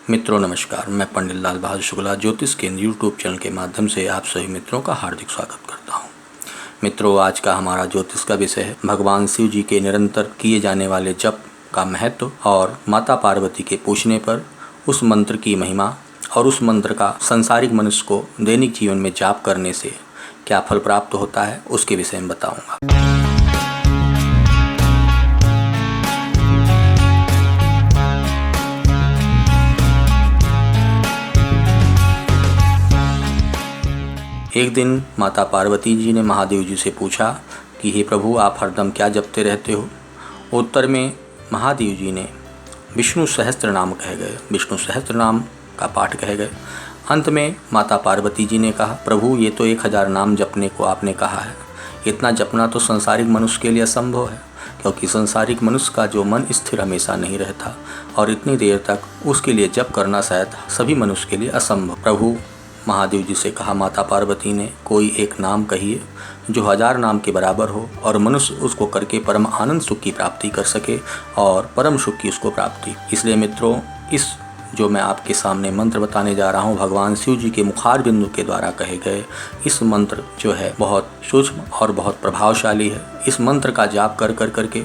मित्रों नमस्कार, मैं पंडित लाल बहादुर शुक्ला ज्योतिष केंद्र यूट्यूब चैनल के माध्यम से आप सभी मित्रों का हार्दिक स्वागत करता हूं। मित्रों, आज का हमारा ज्योतिष का विषय है भगवान शिव जी के निरंतर किए जाने वाले जप का महत्व और माता पार्वती के पूछने पर उस मंत्र की महिमा और उस मंत्र का संसारिक मनुष्य को दैनिक जीवन में जाप करने से क्या फल प्राप्त होता है उसके विषय में बताऊँगा। एक दिन माता पार्वती जी ने महादेव जी से पूछा कि हे प्रभु, आप हरदम क्या जपते रहते हो। उत्तर में महादेव जी ने विष्णु सहस्त्र नाम कह गए, विष्णु सहस्त्र नाम का पाठ कह गए। अंत में माता पार्वती जी ने कहा, प्रभु ये तो 1000 नाम जपने को आपने कहा है, इतना जपना तो संसारिक मनुष्य के लिए असंभव है, क्योंकि संसारिक मनुष्य का जो मन स्थिर हमेशा नहीं रहता और इतनी देर तक उसके लिए जप करना शायद सभी मनुष्य के लिए असंभव। प्रभु महादेव जी से कहा माता पार्वती ने, कोई एक नाम कहिए जो 1000 नाम के बराबर हो और मनुष्य उसको करके परम आनंद सुख की प्राप्ति कर सके और परम सुख की उसको प्राप्ति। इसलिए मित्रों, इस जो मैं आपके सामने मंत्र बताने जा रहा हूँ भगवान शिव जी के मुखार बिंदु के द्वारा कहे गए इस मंत्र जो है बहुत सूक्ष्म और बहुत प्रभावशाली है। इस मंत्र का जाप कर करके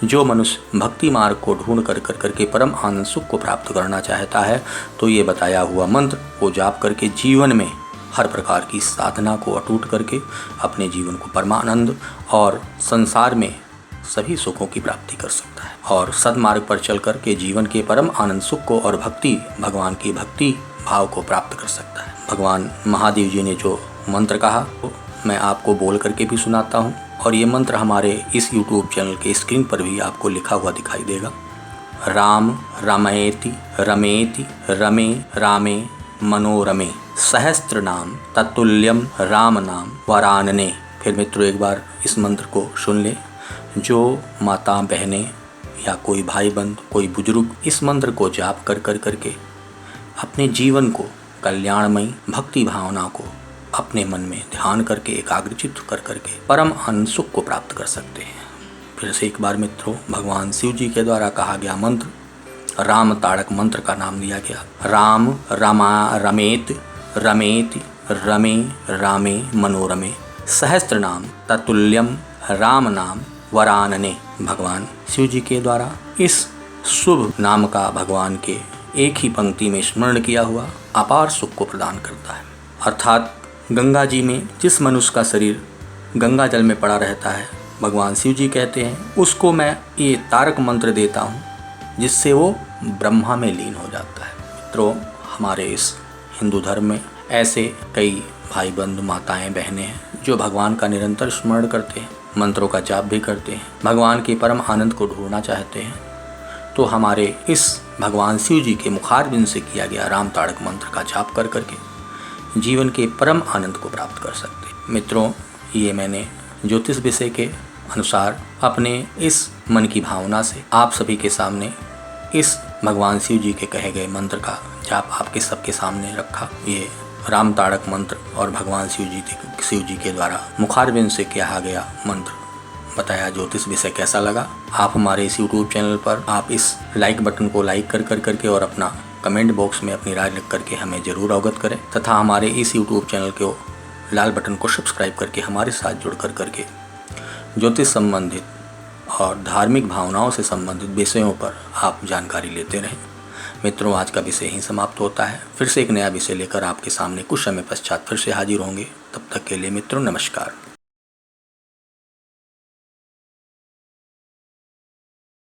जो मनुष्य भक्ति मार्ग को ढूंढ कर करके परम आनंद सुख को प्राप्त करना चाहता है तो ये बताया हुआ मंत्र को जाप करके जीवन में हर प्रकार की साधना को अटूट करके अपने जीवन को परमानंद और संसार में सभी सुखों की प्राप्ति कर सकता है और सदमार्ग पर चल कर के जीवन के परम आनंद सुख को और भगवान की भक्ति भाव को प्राप्त कर सकता है। भगवान महादेव जी ने जो मंत्र कहा तो मैं आपको बोल करके भी सुनाता हूँ और ये मंत्र हमारे इस YouTube चैनल के स्क्रीन पर भी आपको लिखा हुआ दिखाई देगा। राम रमयेति रमेति रमे रामे मनोरमे सहस्त्र नाम तत्तुल्यम राम नाम वरानने। फिर मित्रों एक बार इस मंत्र को सुन ले। जो माता बहनें या कोई भाई बंद कोई बुजुर्ग इस मंत्र को जाप कर करके अपने जीवन को कल्याणमयी भक्ति भावना को अपने मन में ध्यान करके एकाग्रचित कर करके परम आनंद सुख को प्राप्त कर सकते हैं। फिर से एक बार मित्रों, भगवान शिव जी के द्वारा कहा गया मंत्र राम ताड़क मंत्र का नाम दिया गया। राम रमा रमेत रमेति रमे रामे मनोरमे सहस्त्र नाम तत्तुल्यम राम नाम वरानने। भगवान शिव जी के द्वारा इस शुभ नाम का भगवान के एक ही पंक्ति में स्मरण किया हुआ अपार सुख को प्रदान करता है। अर्थात गंगा जी में जिस मनुष्य का शरीर गंगा जल में पड़ा रहता है, भगवान शिव जी कहते हैं उसको मैं ये तारक मंत्र देता हूँ जिससे वो ब्रह्मा में लीन हो जाता है। मित्रों, हमारे इस हिंदू धर्म में ऐसे कई भाई बंधु माताएं बहनें हैं जो भगवान का निरंतर स्मरण करते हैं, मंत्रों का जाप भी करते हैं, भगवान के परम आनंद को ढूंढना चाहते हैं। तो हमारे इस भगवान शिव जी के मुखारबिंद से किया गया राम ताड़क मंत्र का जाप कर करके जीवन के परम आनंद को प्राप्त कर सकते हैं। मित्रों, ये मैंने ज्योतिष विषय के अनुसार अपने इस मन की भावना से आप सभी के सामने इस भगवान शिव जी के कहे गए मंत्र का जाप आपके सबके सामने रखा। ये राम ताड़क मंत्र और भगवान शिव जी के द्वारा मुखारबिंद से कहा गया मंत्र बताया ज्योतिष विषय कैसा लगा। आप हमारे इस YouTube चैनल पर आप इस लाइक बटन को लाइक कर करके और अपना कमेंट बॉक्स में अपनी राय लिख करके हमें ज़रूर अवगत करें तथा हमारे इस YouTube चैनल को लाल बटन को सब्सक्राइब करके हमारे साथ जुड़ कर करके ज्योतिष संबंधित और धार्मिक भावनाओं से संबंधित विषयों पर आप जानकारी लेते रहें। मित्रों, आज का विषय ही समाप्त होता है। फिर से एक नया विषय लेकर आपके सामने कुछ समय पश्चात फिर से हाजिर होंगे। तब तक के लिए मित्रों नमस्कार।